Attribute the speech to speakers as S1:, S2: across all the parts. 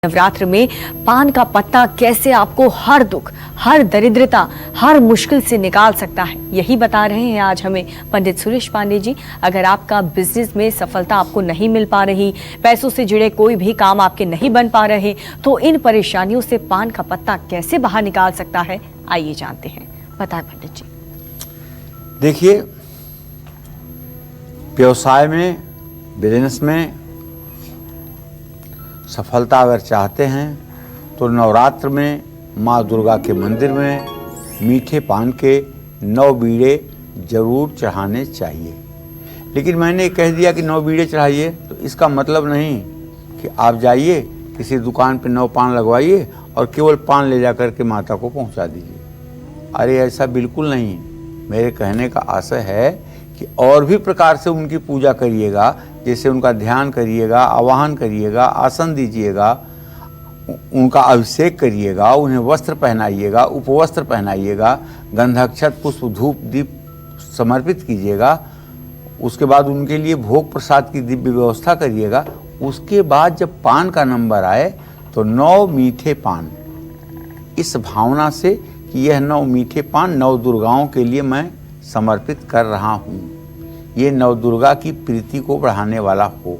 S1: नवरात्र में पान का पत्ता कैसे आपको हर दुख, हर दरिद्रता, हर मुश्किल से निकाल सकता है, यही बता रहे हैं आज हमें पंडित सुरेश पांडे जी। अगर आपका बिजनेस में सफलता आपको नहीं मिल पा रही, पैसों से जुड़े कोई भी काम आपके नहीं बन पा रहे, तो इन परेशानियों से पान का पत्ता कैसे बाहर निकाल सकता है, आइए जानते हैं। बताएं पंडित जी।
S2: देखिए, व्यवसाय में, बिजनेस में सफलता अगर चाहते हैं तो नवरात्र में माँ दुर्गा के मंदिर में मीठे पान के 9 बीड़े जरूर चढ़ाने चाहिए। लेकिन मैंने कह दिया कि 9 बीड़े चढ़ाइए, तो इसका मतलब नहीं कि आप जाइए किसी दुकान पे 9 पान लगवाइए और केवल पान ले जा कर के माता को पहुंचा दीजिए। अरे ऐसा बिल्कुल नहीं। मेरे कहने का आशय है कि और भी प्रकार से उनकी पूजा करिएगा, जैसे उनका ध्यान करिएगा, आवाहन करिएगा, आसन दीजिएगा, उनका अभिषेक करिएगा, उन्हें वस्त्र पहनाइएगा, उपवस्त्र पहनाइएगा, गंधाक्षत पुष्प धूप दीप समर्पित कीजिएगा। उसके बाद उनके लिए भोग प्रसाद की दिव्य व्यवस्था करिएगा। उसके बाद जब पान का नंबर आए तो 9 मीठे पान, इस भावना से कि यह 9 मीठे पान 9 दुर्गाओं के लिए मैं समर्पित कर रहा हूँ, ये 9 दुर्गा की प्रीति को बढ़ाने वाला हो,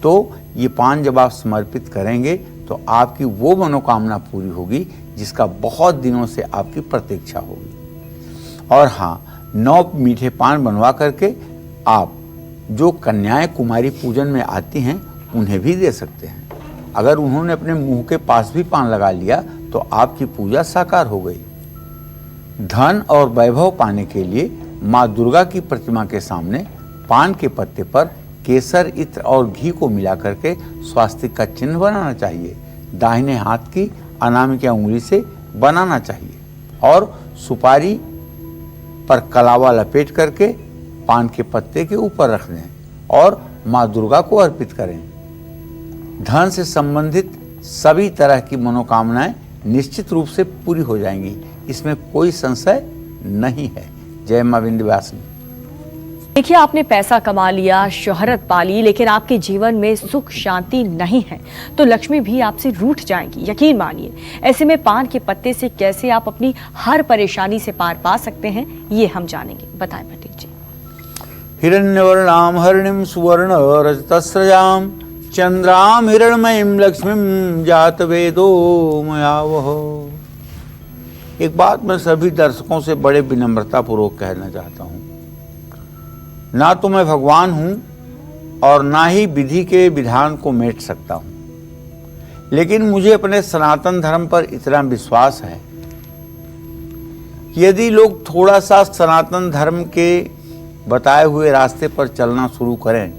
S2: तो ये पान जब आप समर्पित करेंगे तो आपकी वो मनोकामना पूरी होगी जिसका बहुत दिनों से आपकी प्रतीक्षा होगी। और हाँ, 9 मीठे पान बनवा करके आप जो कन्याएं कुमारी पूजन में आती हैं उन्हें भी दे सकते हैं। अगर उन्होंने अपने मुंह के पास भी पान लगा लिया तो आपकी पूजा साकार हो गई। धन और वैभव पाने के लिए माँ दुर्गा की प्रतिमा के सामने पान के पत्ते पर केसर, इत्र और घी को मिला करके स्वास्तिक का चिन्ह बनाना चाहिए। दाहिने हाथ की अनामिका उंगली से बनाना चाहिए और सुपारी पर कलावा लपेट करके पान के पत्ते के ऊपर रख दें और माँ दुर्गा को अर्पित करें। धन से संबंधित सभी तरह की मनोकामनाएं निश्चित रूप से पूरी हो जाएंगी, इसमें कोई संशय नहीं है। जय मां विंध्यवासिनी।
S1: देखिए, आपने पैसा कमा लिया, शोहरत पा ली, लेकिन आपके जीवन में सुख शांति नहीं है तो लक्ष्मी भी आपसे रूठ जाएंगी, यकीन मानिए। ऐसे में पान के पत्ते से कैसे आप अपनी हर परेशानी से पार पा सकते हैं, ये हम जानेंगे। बताएं पंडित जी।
S2: हिरण्यवर्णाम हरिणीं सुवर्ण रजतस्रजाम चंद्राम हिरण्मयीं लक्ष्मीं जात वेदो मयावह। एक बात मैं सभी दर्शकों से बड़े विनम्रता पूर्वक कहना चाहता हूं, ना तो मैं भगवान हूं और ना ही विधि के विधान को मेट सकता हूं, लेकिन मुझे अपने सनातन धर्म पर इतना विश्वास है कि यदि लोग थोड़ा सा सनातन धर्म के बताए हुए रास्ते पर चलना शुरू करें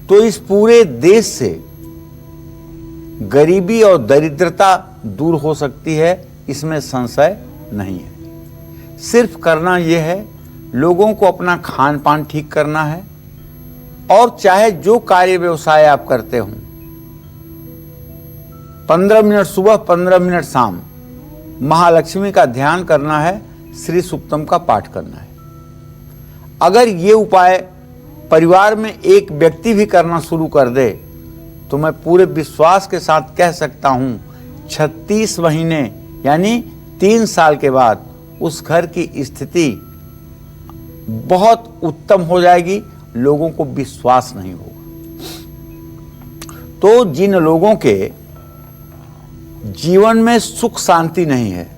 S2: तो इस पूरे देश से गरीबी और दरिद्रता दूर हो सकती है, इसमें संशय नहीं है। सिर्फ करना यह है, लोगों को अपना खान पान ठीक करना है और चाहे जो कार्य व्यवसाय आप करते हो, 15 मिनट सुबह 15 मिनट शाम महालक्ष्मी का ध्यान करना है, श्री सूक्तम का पाठ करना है। अगर ये उपाय परिवार में एक व्यक्ति भी करना शुरू कर दे तो मैं पूरे विश्वास के साथ कह सकता हूं 36 महीने यानी 3 साल के बाद उस घर की स्थिति बहुत उत्तम हो जाएगी, लोगों को विश्वास नहीं होगा। तो जिन लोगों के जीवन में सुख शांति नहीं है,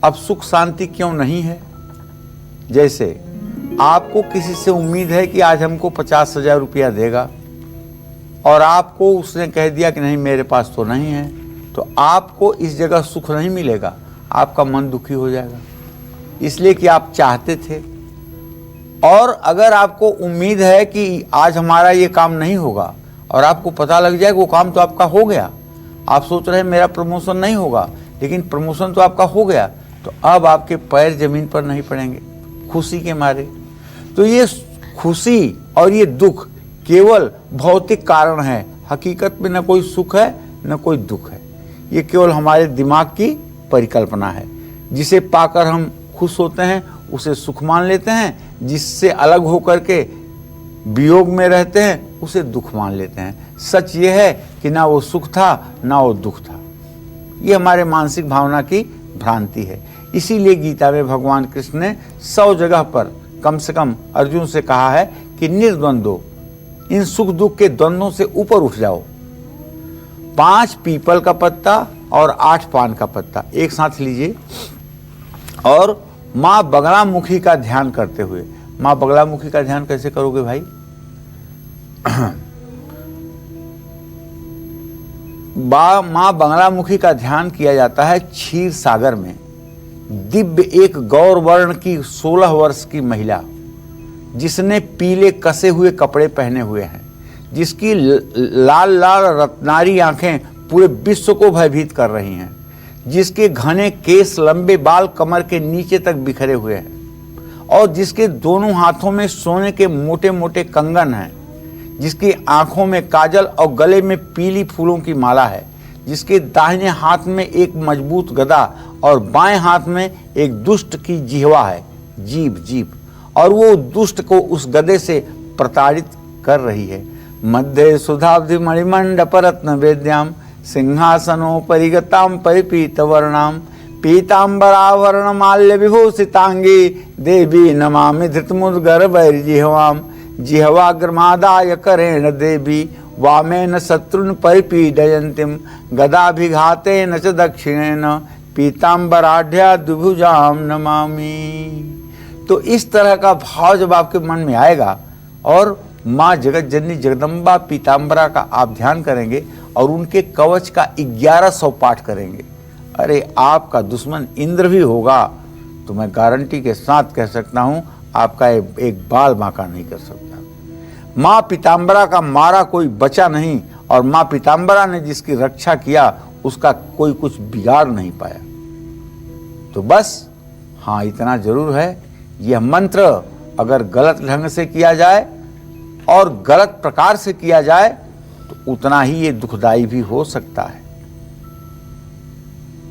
S2: अब सुख शांति क्यों नहीं है? जैसे आपको किसी से उम्मीद है कि आज हमको 50,000 रुपया देगा और आपको उसने कह दिया कि नहीं मेरे पास तो नहीं है, तो आपको इस जगह सुख नहीं मिलेगा, आपका मन दुखी हो जाएगा, इसलिए कि आप चाहते थे। और अगर आपको उम्मीद है कि आज हमारा ये काम नहीं होगा और आपको पता लग जाए कि वो काम तो आपका हो गया, आप सोच रहे हैं मेरा प्रमोशन नहीं होगा, लेकिन प्रमोशन तो आपका हो गया, तो अब आपके पैर जमीन पर नहीं पड़ेंगे खुशी के मारे। तो ये खुशी और ये दुख केवल भौतिक कारण है, हकीकत में न कोई सुख है न कोई दुख है, ये केवल हमारे दिमाग की परिकल्पना है। जिसे पाकर हम खुश होते हैं उसे सुख मान लेते हैं, जिससे अलग होकर के वियोग में रहते हैं उसे दुख मान लेते हैं। सच ये है कि ना वो सुख था ना वो दुख था। ये हमारे मानसिक भावना की भ्रांति है। इसीलिए गीता में भगवान कृष्ण ने 100 जगह पर कम से कम अर्जुन से कहा है कि निर्द्वंदो, इन सुख दुख के द्वंद्वों से ऊपर उठ जाओ। 5 पीपल का पत्ता और 8 पान का पत्ता एक साथ लीजिए और माँ बगलामुखी का ध्यान करते हुए। माँ बगलामुखी का ध्यान कैसे करोगे भाई? माँ बगलामुखी का ध्यान किया जाता है क्षीर सागर में। दिव्य एक गौर वर्ण की 16 वर्ष की महिला, जिसने पीले कसे हुए कपड़े पहने हुए हैं, जिसकी लाल लाल रत्नारी आंखें पूरे विश्व को भयभीत कर रही हैं, जिसके घने केस लंबे बाल कमर के नीचे तक बिखरे हुए हैं और जिसके दोनों हाथों में सोने के मोटे मोटे कंगन हैं, जिसकी आंखों में काजल और गले में पीली फूलों की माला है, जिसके दाहिने हाथ में एक मजबूत गदा और बाएं हाथ में एक दुष्ट की जिह्वा है, जीभ, और वो दुष्ट को उस गदे से प्रताड़ित कर रही है। मध्य सुधाब्धि मणिमंडप रत्न वेद्याम सिंहासनोपरिगताम परिपीत वर्णाम पीतांबरावरण माल्य विभूषितांगी देवी नमामि धृतमुद्गर वैर्जिह्वाम जिह्वाग्रमादाय करेण देवी वामेन शत्रुन परिपीडयन्तीम गदाभिघातेन च दक्षिणेन पीतांबराढ्या द्विभुजाम नमामि। तो इस तरह का भाव जब आपके मन में आएगा और माँ जगत जननी जगदम्बा पीतांबरा का आप ध्यान करेंगे और उनके कवच का 1100 पाठ करेंगे, अरे आपका दुश्मन इंद्र भी होगा तो मैं गारंटी के साथ कह सकता हूँ आपका एक बाल बांका नहीं कर सकता। माँ पीतांबरा का मारा कोई बचा नहीं और माँ पीतांबरा ने जिसकी रक्षा किया उसका कोई कुछ बिगाड़ नहीं पाया। तो बस हाँ, इतना जरूर है, यह मंत्र अगर गलत ढंग से किया जाए और गलत प्रकार से किया जाए तो उतना ही ये दुखदाई भी हो सकता है।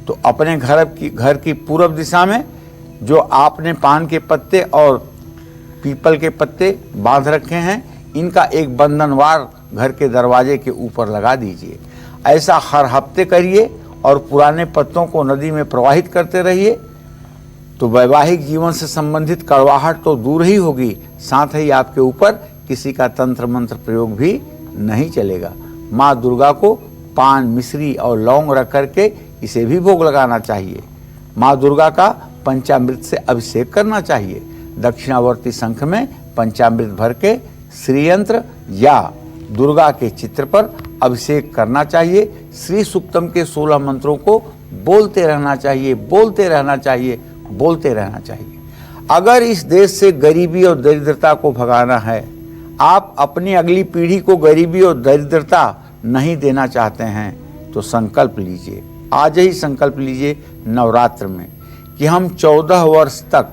S2: तो अपने घर की पूर्व दिशा में जो आपने पान के पत्ते और पीपल के पत्ते बांध रखे हैं, इनका एक बंधनवार घर के दरवाजे के ऊपर लगा दीजिए। ऐसा हर हफ्ते करिए और पुराने पत्तों को नदी में प्रवाहित करते रहिए, तो वैवाहिक जीवन से संबंधित कड़वाहट तो दूर ही होगी, साथ ही आपके ऊपर किसी का तंत्र मंत्र प्रयोग भी नहीं चलेगा। माँ दुर्गा को पान, मिश्री और लौंग रख करके इसे भी भोग लगाना चाहिए। माँ दुर्गा का पंचामृत से अभिषेक करना चाहिए। दक्षिणावर्ती शंख में पंचामृत भर के श्रीयंत्र या दुर्गा के चित्र पर अभिषेक करना चाहिए। श्री सूक्तम के 16 मंत्रों को बोलते रहना चाहिए, बोलते रहना चाहिए, बोलते रहना चाहिए। अगर इस देश से गरीबी और दरिद्रता को भगाना है, आप अपनी अगली पीढ़ी को गरीबी और दरिद्रता नहीं देना चाहते हैं, तो संकल्प लीजिए, आज ही संकल्प लीजिए नवरात्र में कि हम 14 वर्ष तक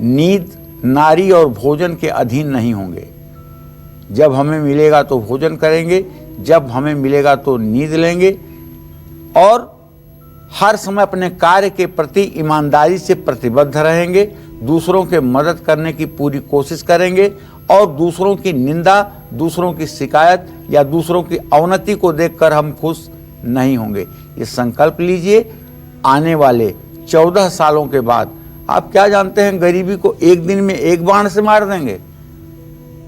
S2: नींद, नारी और भोजन के अधीन नहीं होंगे। जब हमें मिलेगा तो भोजन करेंगे, जब हमें मिलेगा तो नींद लेंगे और हर समय अपने कार्य के प्रति ईमानदारी से प्रतिबद्ध रहेंगे, दूसरों के मदद करने की पूरी कोशिश करेंगे और दूसरों की निंदा, दूसरों की शिकायत या दूसरों की अवनति को देखकर हम खुश नहीं होंगे। ये संकल्प लीजिए। आने वाले 14 सालों के बाद आप क्या जानते हैं, गरीबी को एक दिन में एक बाण से मार देंगे।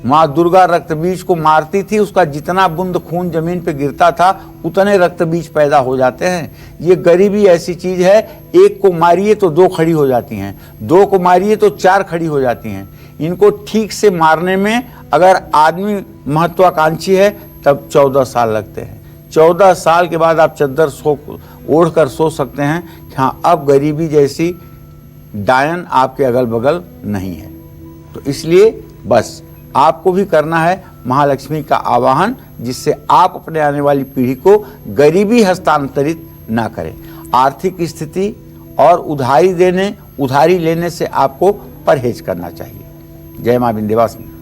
S2: माँ दुर्गा रक्त बीज को मारती थी, उसका जितना बूंद खून जमीन पे गिरता था उतने रक्त बीज पैदा हो जाते हैं। ये गरीबी ऐसी चीज है, एक को मारिए तो 2 खड़ी हो जाती हैं, 2 को मारिए तो 4 खड़ी हो जाती हैं। इनको ठीक से मारने में अगर आदमी महत्वाकांक्षी है तब 14 साल लगते हैं। 14 साल के बाद आप चद्दर ओढ़ कर सो सकते हैं कि हाँ, अब गरीबी जैसी डायन आपके अगल बगल नहीं है। तो इसलिए बस आपको भी करना है महालक्ष्मी का आवाहन, जिससे आप अपने आने वाली पीढ़ी को गरीबी हस्तांतरित ना करें। आर्थिक स्थिति और उधारी लेने से आपको परहेज करना चाहिए। जय मां विंध्यवासिनी।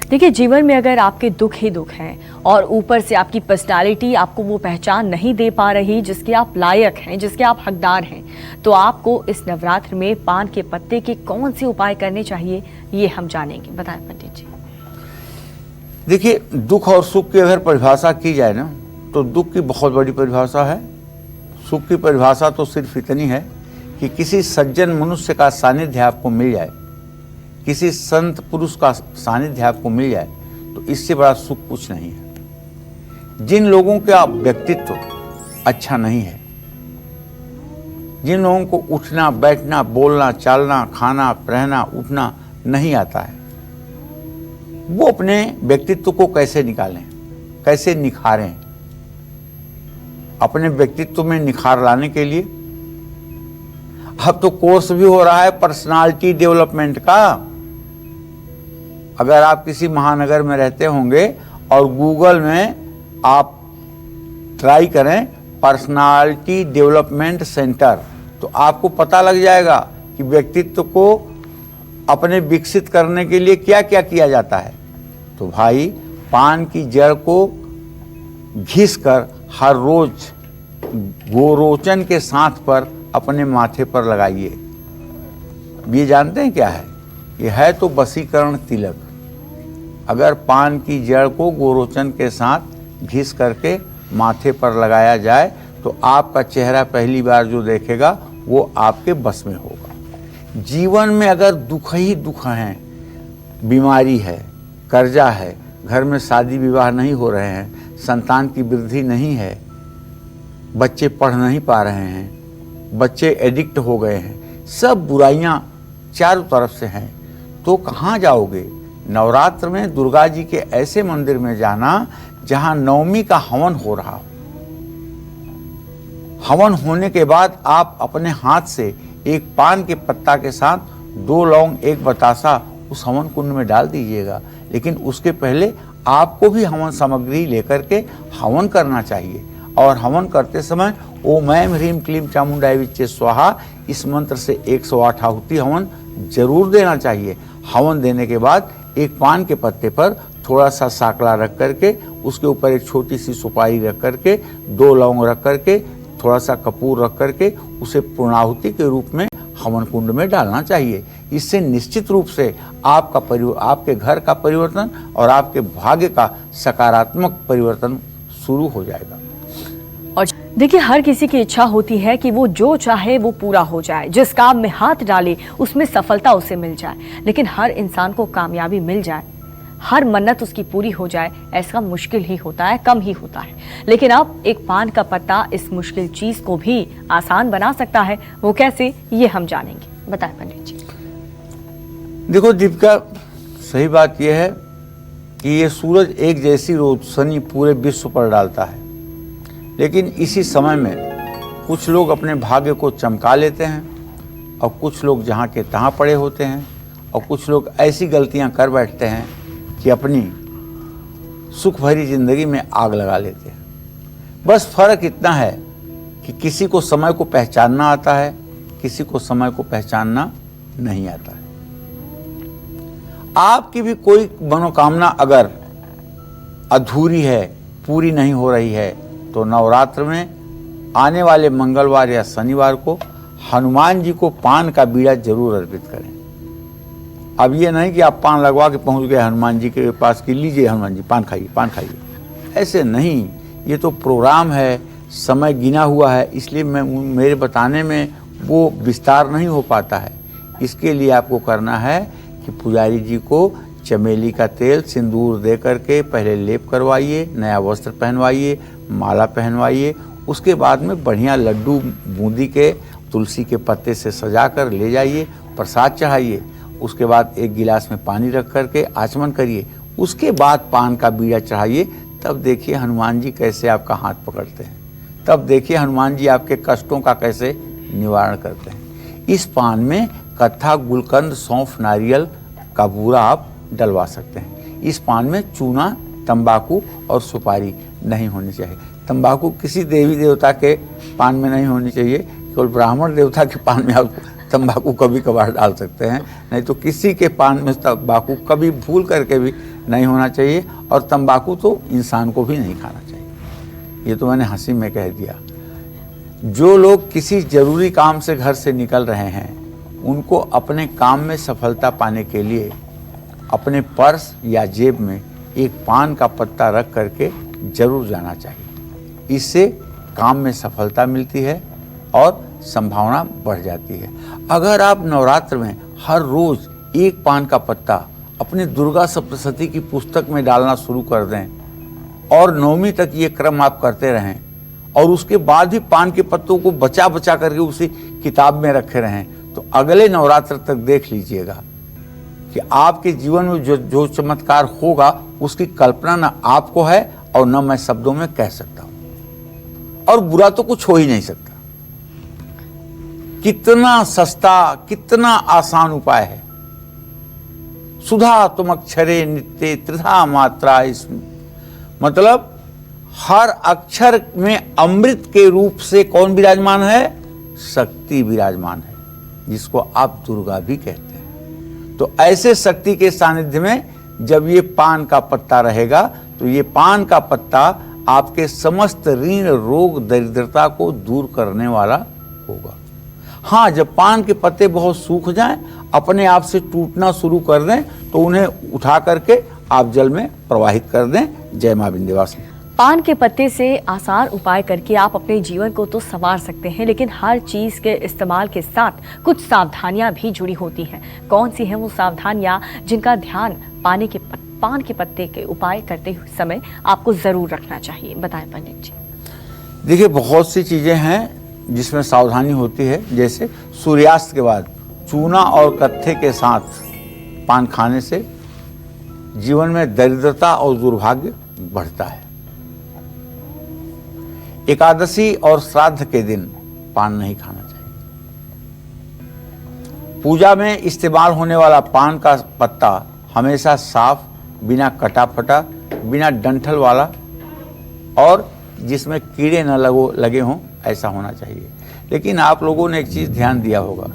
S1: देखिए, जीवन में अगर आपके दुख ही दुख हैं और ऊपर से आपकी पर्सनालिटी आपको वो पहचान नहीं दे पा रही जिसके आप लायक हैं, जिसके आप हकदार हैं, तो आपको इस नवरात्र में पान के पत्ते के कौन से उपाय करने चाहिए, ये हम जानेंगे। बताएं पंडित जी।
S2: देखिए, दुख और सुख की अगर परिभाषा की जाए ना, तो दुख की बहुत बड़ी परिभाषा है। सुख की परिभाषा तो सिर्फ इतनी है कि किसी सज्जन मनुष्य का सानिध्य आपको मिल जाए, किसी संत पुरुष का सानिध्य आपको मिल जाए, तो इससे बड़ा सुख कुछ नहीं है। जिन लोगों का व्यक्तित्व अच्छा नहीं है, जिन लोगों को उठना बैठना बोलना चालना खाना रहना उठना नहीं आता है, वो अपने व्यक्तित्व को कैसे निकालें, कैसे निखारें। अपने व्यक्तित्व में निखार लाने के लिए अब तो कोर्स भी हो रहा है पर्सनालिटी डेवलपमेंट का। अगर आप किसी महानगर में रहते होंगे और गूगल में आप ट्राई करें पर्सनालिटी डेवलपमेंट सेंटर, तो आपको पता लग जाएगा कि व्यक्तित्व को अपने विकसित करने के लिए क्या क्या किया जाता है। तो भाई, पान की जड़ को घिस कर हर रोज गोरोचन के साथ पर अपने माथे पर लगाइए। ये जानते हैं क्या है? ये है तो वशीकरण तिलक। अगर पान की जड़ को गोरोचन के साथ घिस करके माथे पर लगाया जाए तो आपका चेहरा पहली बार जो देखेगा वो आपके बस में होगा। जीवन में अगर दुख ही दुख हैं, बीमारी है, कर्जा है, घर में शादी विवाह नहीं हो रहे हैं, संतान की वृद्धि नहीं है, बच्चे पढ़ नहीं पा रहे हैं, बच्चे एडिक्ट हो गए हैं, सब बुराइयां चारों तरफ से हैं, तो कहाँ जाओगे? नवरात्र में दुर्गा जी के ऐसे मंदिर में जाना जहां नवमी का हवन हो रहा हो। हवन होने के बाद आप अपने हाथ से एक पान के पत्ता के साथ 2 लौंग 1 बतासा उस हवन कुंड में डाल दीजिएगा। लेकिन उसके पहले आपको भी हवन सामग्री लेकर के हवन करना चाहिए। और हवन करते समय ओम ऐं ह्रीं क्लीं चामुंडाय विच्चे स्वाहा इस मंत्र से 108 आहुति हवन जरूर देना चाहिए। हवन देने के बाद एक पान के पत्ते पर थोड़ा सा साकला रख करके, उसके ऊपर एक छोटी सी सुपारी रख करके, 2 लौंग रख करके, थोड़ा सा कपूर रख करके उसे पूर्णाहुति के रूप में हवन कुंड में डालना चाहिए। इससे निश्चित रूप से आपके घर का परिवर्तन और आपके भाग्य का सकारात्मक परिवर्तन शुरू हो जाएगा।
S1: और देखिए, हर किसी की इच्छा होती है कि वो जो चाहे वो पूरा हो जाए, जिस काम में हाथ डाले उसमें सफलता उसे मिल जाए। लेकिन हर इंसान को कामयाबी मिल जाए, हर मन्नत उसकी पूरी हो जाए, ऐसा मुश्किल ही होता है, कम ही होता है। लेकिन अब एक पान का पत्ता इस मुश्किल चीज को भी आसान बना सकता है। वो कैसे, ये हम जानेंगे। बताएं पंडित जी।
S2: देखो दीपिका, सही बात यह है कि ये सूरज एक जैसी रोशनी पूरे विश्व पर डालता है, लेकिन इसी समय में कुछ लोग अपने भाग्य को चमका लेते हैं और कुछ लोग जहाँ के तहाँ पड़े होते हैं, और कुछ लोग ऐसी गलतियाँ कर बैठते हैं कि अपनी सुख भरी जिंदगी में आग लगा लेते हैं। बस फर्क इतना है कि किसी को समय को पहचानना आता है, किसी को समय को पहचानना नहीं आता है। आपकी भी कोई मनोकामना अगर अधूरी है, पूरी नहीं हो रही है, तो नवरात्र में आने वाले मंगलवार या शनिवार को हनुमान जी को पान का बीड़ा जरूर अर्पित करें। अब ये नहीं कि आप पान लगवा के पहुंच गए हनुमान जी के पास कि लीजिए हनुमान जी पान खाइए, पान खाइए, ऐसे नहीं। ये तो प्रोग्राम है, समय गिना हुआ है, इसलिए मेरे बताने में वो विस्तार नहीं हो पाता है। इसके लिए आपको करना है कि पुजारी जी को चमेली का तेल सिंदूर दे करके पहले लेप करवाइए, नया वस्त्र पहनवाइए, माला पहनवाइए। उसके बाद में बढ़िया लड्डू बूंदी के तुलसी के पत्ते से सजा कर ले जाइए, प्रसाद चढ़ाइए। उसके बाद एक गिलास में पानी रख करके आचमन करिए। उसके बाद पान का बीड़ा चढ़ाइए। तब देखिए हनुमान जी कैसे आपका हाथ पकड़ते हैं, तब देखिए हनुमान जी आपके कष्टों का कैसे निवारण करते हैं। इस पान में कत्था, गुलकंद, सौंफ, नारियल का बूरा आप डलवा सकते हैं। इस पान में चूना, तंबाकू और सुपारी नहीं होनी चाहिए। तंबाकू किसी देवी देवता के पान में नहीं होनी चाहिए, केवल ब्राह्मण देवता के पान में आप तंबाकू कभी कभार डाल सकते हैं, नहीं तो किसी के पान में तंबाकू कभी भूल करके भी नहीं होना चाहिए। और तंबाकू तो इंसान को भी नहीं खाना चाहिए। ये तो मैंने हंसी में कह दिया। जो लोग किसी जरूरी काम से घर से निकल रहे हैं, उनको अपने काम में सफलता पाने के लिए अपने पर्स या जेब में एक पान का पत्ता रख करके जरूर जाना चाहिए। इससे काम में सफलता मिलती है और संभावना बढ़ जाती है। अगर आप नवरात्र में हर रोज एक पान का पत्ता अपने दुर्गा सप्तशती की पुस्तक में डालना शुरू कर दें और नवमी तक ये क्रम आप करते रहें और उसके बाद भी पान के पत्तों को बचा बचा करके उसी किताब में रखे रहें, तो अगले नवरात्र तक देख लीजिएगा कि आपके जीवन में जो चमत्कार होगा उसकी कल्पना न आपको है और न मैं शब्दों में कह सकता हूं। और बुरा तो कुछ हो ही नहीं सकता। कितना सस्ता, कितना आसान उपाय है। सुधा तुम अक्षरे नित्य त्रिधा मात्रा, इसमें मतलब हर अक्षर में अमृत के रूप से कौन विराजमान है? शक्ति विराजमान है, जिसको आप दुर्गा भी कहते हैं। तो ऐसे शक्ति के सानिध्य में जब ये पान का पत्ता रहेगा तो ये पान का पत्ता आपके समस्त ऋण, रोग, दरिद्रता को दूर करने वाला होगा। हाँ, जब पान के पत्ते बहुत सूख जाएं, अपने आप से टूटना शुरू कर दें, तो उन्हें उठा करके आप जल में प्रवाहित कर दें। जय मां विंध्यवासिनी।
S1: पान के पत्ते से आसान उपाय करके आप अपने जीवन को तो संवार सकते हैं, लेकिन हर चीज के इस्तेमाल के साथ कुछ सावधानियां भी जुड़ी होती हैं। कौन सी हैं वो सावधानियां जिनका ध्यान पान के पत्ते के उपाय करते समय आपको जरूर रखना चाहिए? बताएं पंडित जी।
S2: देखिए, बहुत सी चीजें हैं जिसमें सावधानी होती है। जैसे सूर्यास्त के बाद चूना और कत्थे के साथ पान खाने से जीवन में दरिद्रता और दुर्भाग्य बढ़ता है। एकादशी और श्राद्ध के दिन पान नहीं खाना चाहिए। पूजा में इस्तेमाल होने वाला पान का पत्ता हमेशा साफ, बिना कटा फटा, बिना डंठल वाला और जिसमें कीड़े न लगे हों, ऐसा होना चाहिए। लेकिन आप लोगों ने एक चीज़ ध्यान दिया होगा,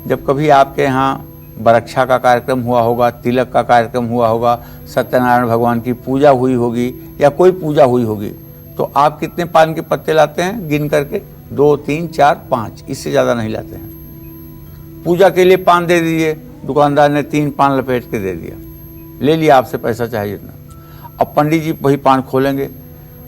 S2: जब कभी आपके यहाँ बरक्षा का कार्यक्रम हुआ होगा, तिलक का कार्यक्रम हुआ होगा, सत्यनारायण भगवान की पूजा हुई होगी या कोई पूजा हुई होगी, तो आप कितने पान के पत्ते लाते हैं गिन करके? 2, 3, 4, 5, इससे ज़्यादा नहीं लाते हैं। पूजा के लिए पान दे दीजिए, दुकानदार ने 3 पान लपेट के दे दिया, ले लिया आपसे पैसा चाहे जितना। अब पंडित जी वही पान खोलेंगे।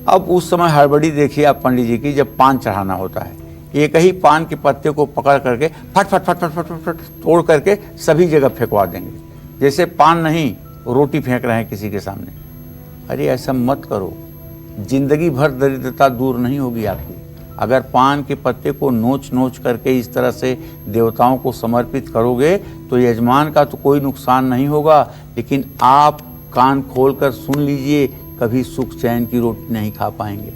S2: अब उस समय हड़बड़ी देखिए आप पंडित जी की, जब पान चढ़ाना होता है, एक ही पान के पत्ते को पकड़ करके फट फट फट फट फट फट तोड़ करके सभी जगह फेंकवा देंगे, जैसे पान नहीं रोटी फेंक रहे हैं किसी के सामने। अरे ऐसा मत करो, जिंदगी भर दरिद्रता दूर नहीं होगी आपकी। अगर पान के पत्ते को नोच नोच करके इस तरह से देवताओं को समर्पित करोगे तो यजमान का तो कोई नुकसान नहीं होगा, लेकिन आप कान खोलकर सुन लीजिए, कभी सुख चैन की रोटी नहीं खा पाएंगे।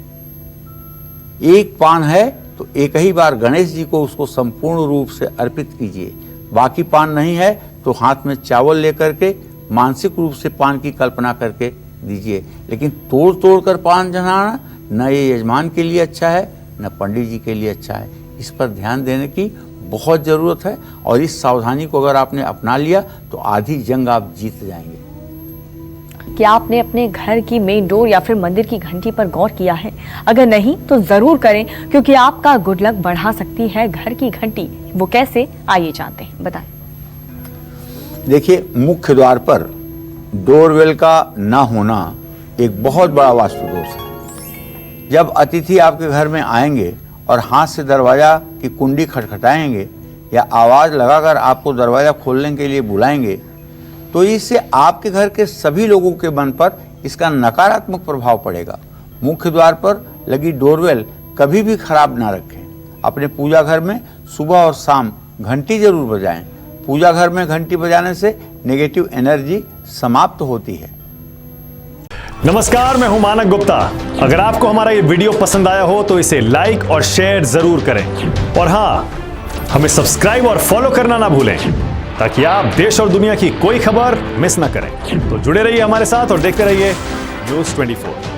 S2: एक पान है तो एक ही बार गणेश जी को उसको संपूर्ण रूप से अर्पित कीजिए। बाकी पान नहीं है तो हाथ में चावल लेकर के मानसिक रूप से पान की कल्पना करके दीजिए, लेकिन तोड़ तोड़ कर पान चढ़ाना न ये यजमान के लिए अच्छा है न पंडित जी के लिए अच्छा है। इस पर ध्यान देने की बहुत ज़रूरत है और इस सावधानी को अगर आपने अपना लिया तो आधी जंग आप जीत जाएंगे।
S1: क्या आपने अपने घर की मेन डोर या फिर मंदिर की घंटी पर गौर किया है? अगर नहीं तो जरूर करें, क्योंकि आपका गुड लक बढ़ा सकती है घर की घंटी। वो कैसे, आइए जानते हैं, बताएं।
S2: देखिए, मुख्य द्वार पर डोरवेल का ना होना एक बहुत बड़ा वास्तु दोष है। जब अतिथि आपके घर में आएंगे और हाथ से दरवाजा की कुंडी खटखटाएंगे या आवाज लगाकर आपको दरवाजा खोलने के लिए बुलाएंगे, तो इससे आपके घर के सभी लोगों के मन पर इसका नकारात्मक प्रभाव पड़ेगा। मुख्य द्वार पर लगी डोरवेल कभी भी खराब ना रखें। अपने पूजा घर में सुबह और शाम घंटी जरूर बजाएं। पूजा घर में घंटी बजाने से नेगेटिव एनर्जी समाप्त होती है।
S3: नमस्कार, मैं हूं मानक गुप्ता। अगर आपको हमारा ये वीडियो पसंद आया हो तो इसे लाइक और शेयर जरूर करें, और हाँ, हमें सब्सक्राइब और फॉलो करना ना भूलें ताकि आप देश और दुनिया की कोई खबर मिस ना करें। तो जुड़े रहिए हमारे साथ और देखते रहिए News 24।